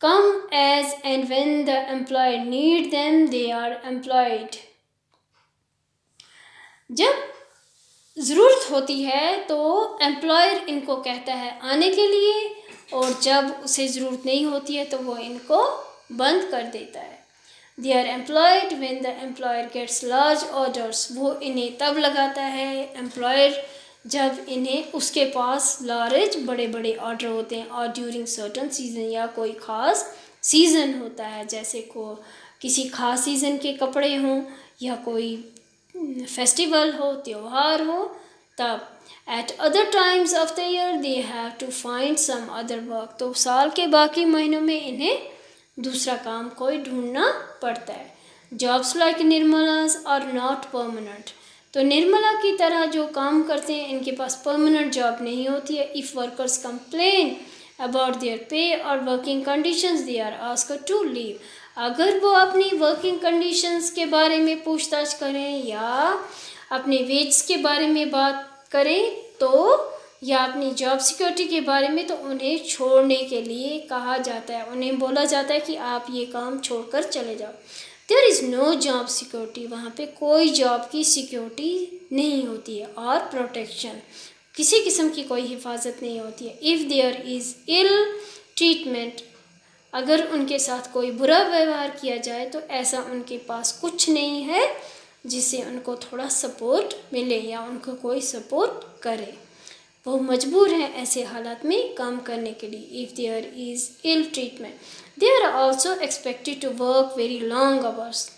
come as and when the employer need them, they are employed. जब ज़रूरत होती है तो एम्प्लॉयर इनको कहता है आने के लिए, और जब उसे ज़रूरत नहीं होती है तो वो इनको बंद कर देता है. They are employed when the employer gets large orders. वो इन्हें तब लगाता है एम्प्लॉयर जब इन्हें उसके पास लार्ज बड़े बड़े ऑर्डर होते हैं, और ड्यूरिंग सर्टन सीज़न, या कोई ख़ास सीज़न होता है, जैसे को किसी ख़ास सीज़न के कपड़े हों या कोई फेस्टिवल हो, त्यौहार हो, तब. At other times of the year they have to find some other work. तो साल के बाकी महीनों में इन्हें दूसरा काम कोई ढूंढना पड़ता है. Jobs like Nirmala's are not permanent. तो निर्मला की तरह जो काम करते हैं इनके पास परमानेंट जॉब नहीं होती है. If workers complain about their pay or working conditions, they are asked to leave. अगर वो अपनी वर्किंग कंडीशंस के बारे में पूछताछ करें या अपने वेज के बारे में बात करें तो, या अपनी जॉब सिक्योरिटी के बारे में, तो उन्हें छोड़ने के लिए कहा जाता है. उन्हें बोला जाता है कि आप ये काम छोड़कर चले जाओ. There is no job security. वहाँ पे कोई जॉब की सिक्योरिटी नहीं होती है, और प्रोटेक्शन, किसी किस्म की कोई हिफाजत नहीं होती है. If there is ill treatment, अगर उनके साथ कोई बुरा व्यवहार किया जाए तो ऐसा उनके पास कुछ नहीं है जिससे उनको थोड़ा सपोर्ट मिले या उनको कोई सपोर्ट करे. वो मजबूर हैं ऐसे हालात में काम करने के लिए. If there is ill treatment, they are also expected to work very long hours.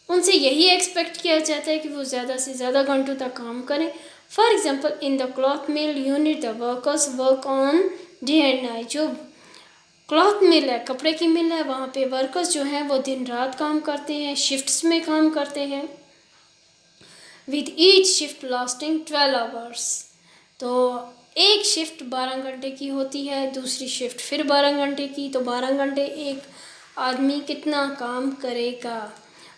उनसे यही एक्सपेक्ट किया जाता है कि वो ज़्यादा से ज़्यादा घंटों तक काम करें. For example, in the cloth mill unit the workers work on day and night. जो क्लॉथ मिल है, कपड़े की मिल है, वहाँ पे वर्कर्स जो हैं वो दिन रात काम करते हैं, शिफ्ट्स में काम करते हैं, with each shift lasting 12 hours. तो एक शिफ्ट 12 घंटे की होती है, दूसरी शिफ्ट फिर 12 घंटे की. तो 12 घंटे एक आदमी कितना काम करेगा.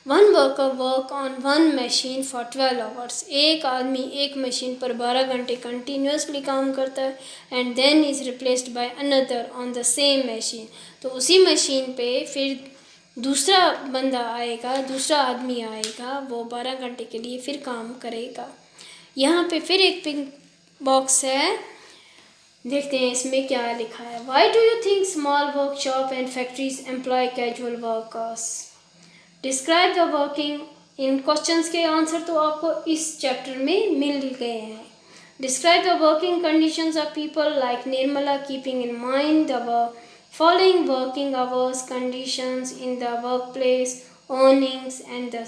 One worker work on one machine for 12 hours. एक आदमी एक मशीन पर 12 घंटे कंटिन्यूसली काम करता है, and then is replaced by another on the same machine. तो उसी मशीन पे फिर दूसरा बंदा आएगा, दूसरा आदमी आएगा, वो 12 घंटे के लिए फिर काम करेगा. यहाँ पे फिर एक पिंक बॉक्स है, देखते हैं इसमें क्या लिखा है. Why do you think small workshop and factories employ casual workers. Describe the working. इन क्वेश्चंस के आंसर तो आपको इस चैप्टर में मिल गए हैं. Describe the working conditions of people like Nirmala, keeping in mind the following working hours, conditions in the workplace, earnings, and the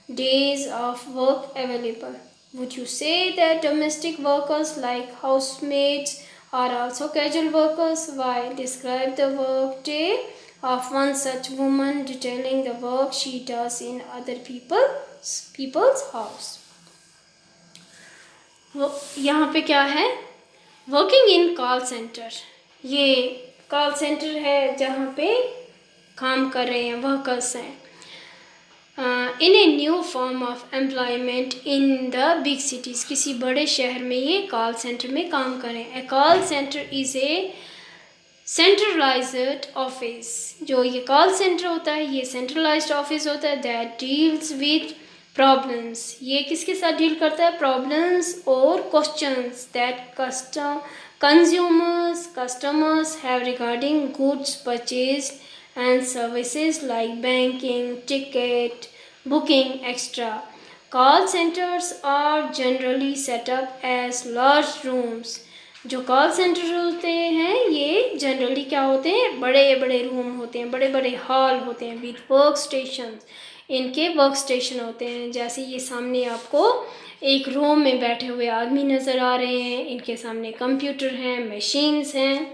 days of work available. Would you say that domestic workers like housemaids are also casual workers? Why? Describe the work day of one such woman, detailing the work she does in other people's house. यहाँ पे क्या है, working in call centre. ये call centre है जहाँ पे काम कर रहे हैं वर्कर्स हैं. In a new form of employment in the big cities. किसी बड़े शहर में ये कॉल सेंटर में काम करें. A call centre is a centralised office. जो ये कॉल सेंटर होता है ये सेंट्रलाइज्ड ऑफिस होता है. That deals with problems. ये किसके साथ डील करता है, प्रॉब्लम्स और questions that customers have regarding goods purchased and services like banking, ticket booking, etc. Call centers are generally set up as large rooms. जो call centre होते हैं ये जनरली क्या होते हैं, बड़े बड़े रूम होते हैं, बड़े बड़े हॉल होते हैं, विद वर्क स्टेशन. इनके वर्क स्टेशन होते हैं. जैसे ये सामने आपको एक रूम में बैठे हुए आदमी नज़र आ रहे हैं, इनके सामने कंप्यूटर हैं, मशीन्स हैं.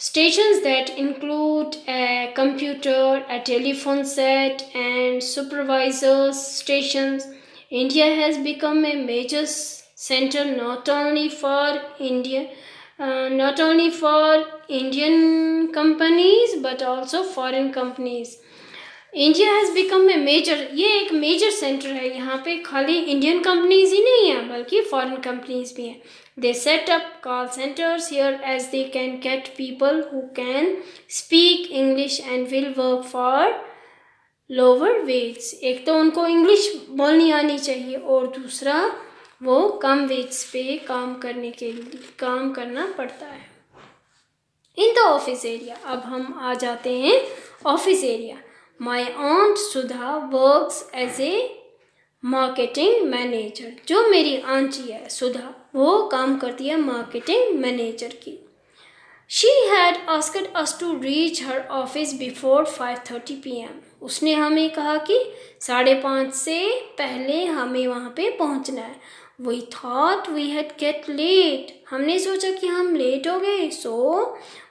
Stations that include a computer, a telephone set, and supervisors stations. India has become a major center not only for Indian companies but also foreign companies. India has become a major, ये एक major centre है। यहाँ पे खाली Indian companies ही नहीं हैं बल्कि foreign companies भी हैं। They set up call centres here as they can get people who can speak English and will work for lower wage. एक तो उनको इंग्लिश बोलनी आनी चाहिए और दूसरा वो कम वेज पे काम करना पड़ता है। इन द ऑफिस एरिया, अब हम आ जाते हैं office area. My aunt Sudha works as a marketing manager. जो मेरी आंटी है सुधा, वो काम करती है मार्केटिंग मैनेजर की। She had asked us to reach her office before 5:30 PM। उसने हमें कहा कि 5:30 से पहले हमें वहाँ पे पहुँचना है। We thought we had get late. हमने सोचा कि हम लेट हो गए। So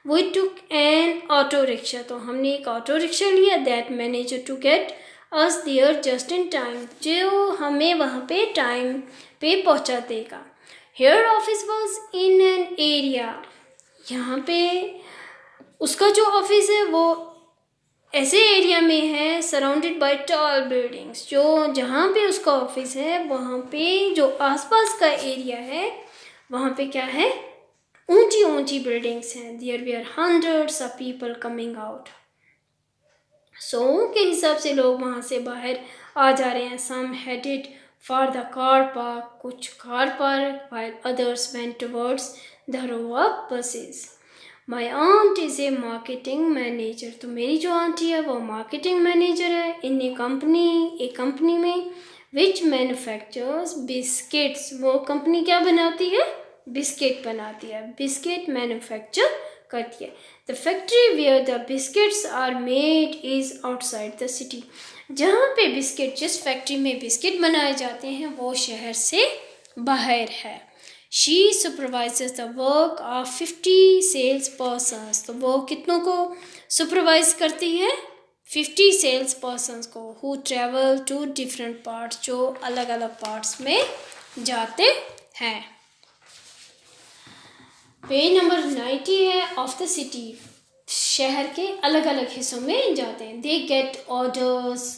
we took an auto rickshaw. तो हमने एक ऑटो रिक्शा लिया। That managed to get us there just in time, जो हमें वहाँ पे टाइम पे पहुँचा देगा। Her office was in an area, यहाँ पे उसका जो ऑफिस है वो ऐसे एरिया में है सराउंडेड बाय टॉल बिल्डिंग्स। जो जहाँ पे उसका ऑफिस है वहाँ पे जो आसपास का एरिया है वहाँ पे क्या है, ऊंची ऊंची बिल्डिंग्स हैं। There we are hundreds of people coming out. सो के हिसाब से लोग वहाँ से बाहर आ जा रहे हैं। Some headed for the car park, कुछ car park, while others went towards the row of buses. My aunt is a marketing manager. तो मेरी जो आंटी है वो मार्केटिंग मैनेजर है इन ए कंपनी में which manufactures biscuits। वो कंपनी क्या बनाती है, बिस्किट बनाती है, बिस्किट मैन्युफैक्चर करती है। The factory where the biscuits are made is outside the city. जहाँ पे बिस्किट, जिस फैक्ट्री में बिस्किट बनाए जाते हैं वो शहर से बाहर है। She supervises the work of 50 sales persons. तो वो कितनों को सुपरवाइज करती है, 50 सेल्स पर्सनस को, who travel to different parts, जो अलग अलग पार्ट्स में जाते हैं। पेज नंबर 90 है ऑफ द सिटी। शहर के अलग अलग हिस्सों में जाते हैं। दे गेट ऑर्डर्स,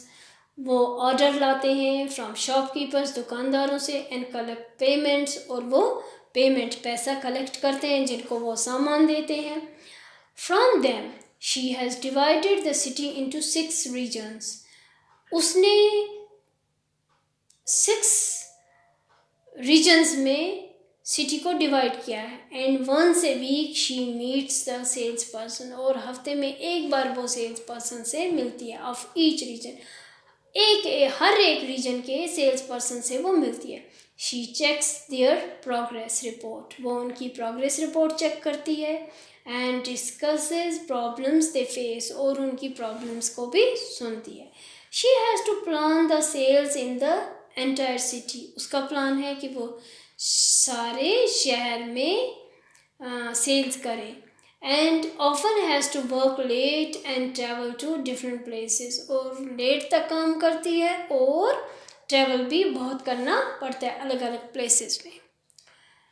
वो ऑर्डर लाते हैं फ्रॉम शॉपकीपर्स, दुकानदारों से, एंड कलेक्ट पेमेंट्स, और वो पेमेंट पैसा कलेक्ट करते हैं जिनको वो सामान देते हैं। From them she has divided the city into 6 regions. उसने 6 रीजन्स में सिटी को डिवाइड किया है। And once a week she meets the sales person, और हफ्ते में एक बार वो सेल्स पर्सन से मिलती है। ऑफ ईच रीजन, हर एक रीजन के सेल्स पर्सन से वो मिलती है। She checks their progress report, वो उनकी प्रोग्रेस रिपोर्ट चेक करती है। And discusses problems they face, और उनकी प्रॉब्लम्स को भी सुनती है। She has to plan the sales in the entire city. उसका प्लान है कि वो सारे शहर में सेल्स करें। And often has to work late and travel to different places, और लेट तक काम करती है और ट्रैवल भी बहुत करना पड़ता है अलग अलग प्लेसेस में।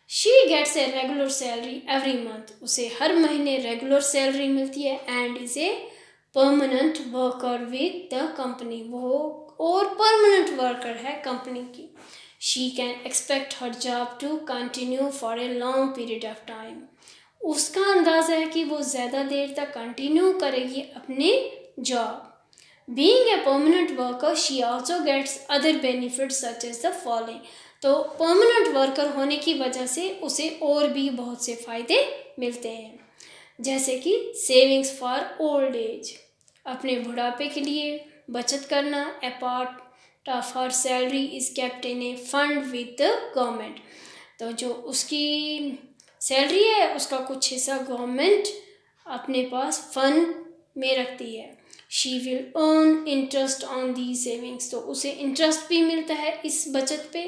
She gets a regular salary every month. उसे हर महीने रेगुलर सैलरी मिलती है। And is a permanent worker with the company, वो और परमानेंट वर्कर है कंपनी की। She can expect her job to continue for a long period of time. उसका अंदाज़ा है कि वो ज़्यादा देर तक कंटिन्यू करेगी अपनी job. Being a permanent worker, she also gets other benefits such as the following. तो परमानेंट वर्कर होने की वजह से उसे और भी बहुत से फ़ायदे मिलते हैं, जैसे कि सेविंग्स फॉर ओल्ड एज, अपने बुढ़ापे के लिए बचत करना। ए part of her salary is kept in a fund with the government। तो जो उसकी सैलरी है उसका कुछ हिस्सा गवर्नमेंट अपने पास फंड में रखती है। She will earn interest on these savings, तो उसे इंटरेस्ट भी मिलता है इस बचत पे।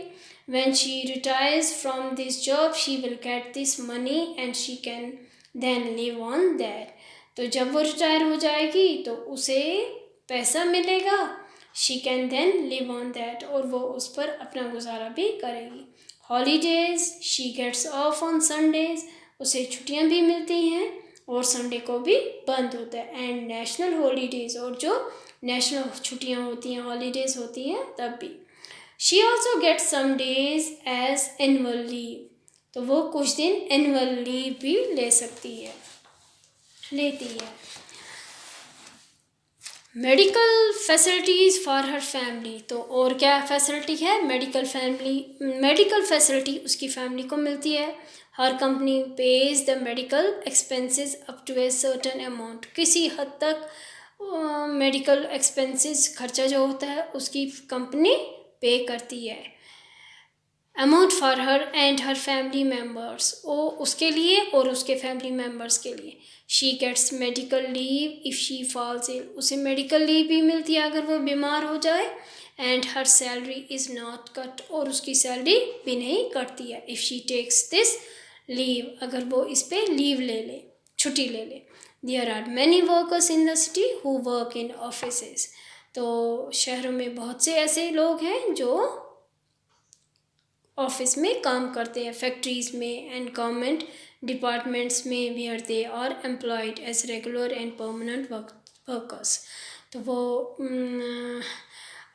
When she retires from this job, she will get this money and she can then live on that। तो जब वो रिटायर हो जाएगी तो उसे पैसा मिलेगा। She can then live on that, और वो उस पर अपना गुजारा भी करेगी। Holidays, she gets off on Sundays, उसे छुट्टियां भी मिलती हैं और संडे को भी बंद होता है। एंड नेशनल हॉलीडेज, और जो नेशनल छुट्टियाँ होती हैं, हॉलीडेज होती हैं, तब भी। She also get some days as annual leave, तो वो कुछ दिन एनुअल लीव भी लेती है। Medical facilities for her family, तो और क्या फैसिलिटी है? मेडिकल फैसिलिटी उसकी फैमिली को मिलती है। हर company pays the medical expenses up to a certain amount, किसी हद तक मेडिकल एक्सपेंसेस खर्चा जो होता है उसकी कंपनी पे करती है। Amount for her and her family members, वो उसके लिए और उसके फैमिली मेम्बर्स के लिए। She gets medical leave if she falls ill, उसे मेडिकल लीव भी मिलती है अगर वो बीमार हो जाए। And her salary is not cut, और उसकी सैलरी भी नहीं कटती है। If she takes this leave, अगर वो इस पे लीव छुट्टी ले ले। There are many workers in the city who work in offices, तो शहरों में बहुत से ऐसे लोग हैं जो ऑफिस में काम करते हैं, फैक्ट्रीज में एंड गवर्नमेंट डिपार्टमेंट्स में भी they are employed as regular and permanent workers. तो वो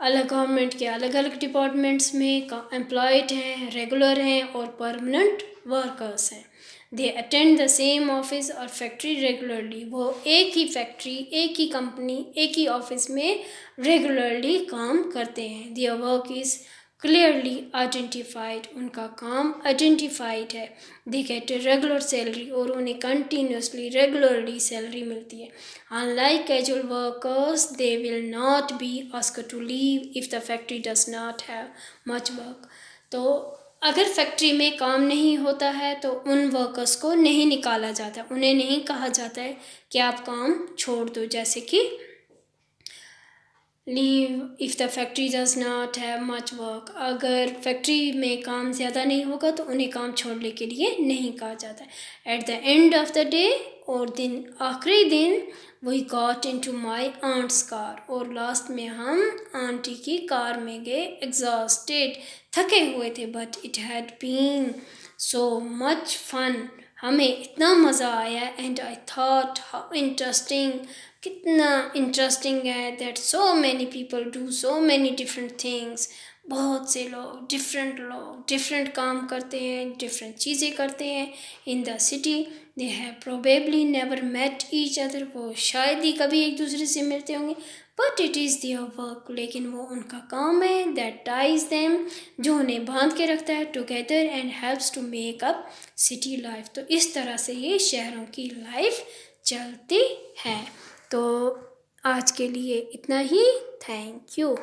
अलग गवर्नमेंट के अलग अलग डिपार्टमेंट्स में एम्प्लॉयड हैं, रेगुलर हैं और परमानेंट वर्कर्स हैं। They attend the same office और फैक्ट्री रेगुलरली, वो एक ही फैक्ट्री, एक ही कंपनी, एक ही ऑफिस में रेगुलरली काम करते हैं। Their work is clearly identified, उनका काम आइडेंटिफाइड है। They get a regular salary, और उन्हें कंटिन्यूसली रेगुलरली सैलरी मिलती है। Unlike casual workers they will not be asked to leave if the factory does not have much work, तो अगर factory में काम नहीं होता है तो उन वर्कर्स को नहीं निकाला जाता, उन्हें नहीं कहा जाता है कि आप काम छोड़ दो, जैसे कि leave if the factory does not have much work, अगर फैक्ट्री में काम ज़्यादा नहीं होगा तो उन्हें काम छोड़ने के लिए नहीं कहा जाता है। At the end of the day, और आखिरी दिन, we got into my aunt's car, और लास्ट में हम आंटी की कार में गए, एग्जॉस्टेड, थके हुए थे। But it had been so much fun, हमें इतना मज़ा आया। And I thought how interesting, कितना इंटरेस्टिंग है, that so many people do so many different things, बहुत से लोग डिफरेंट काम करते हैं, डिफरेंट चीज़ें करते हैं in the city. They have probably never met each other, वो शायद ही कभी एक दूसरे से मिलते होंगे। But it is their work, लेकिन वो उनका काम है, दैट टाइज देम, जो उन्हें बांध के रखता है, together and helps to make up city life. तो इस तरह से ये शहरों की लाइफ चलती है। तो आज के लिए इतना ही, थैंक यू।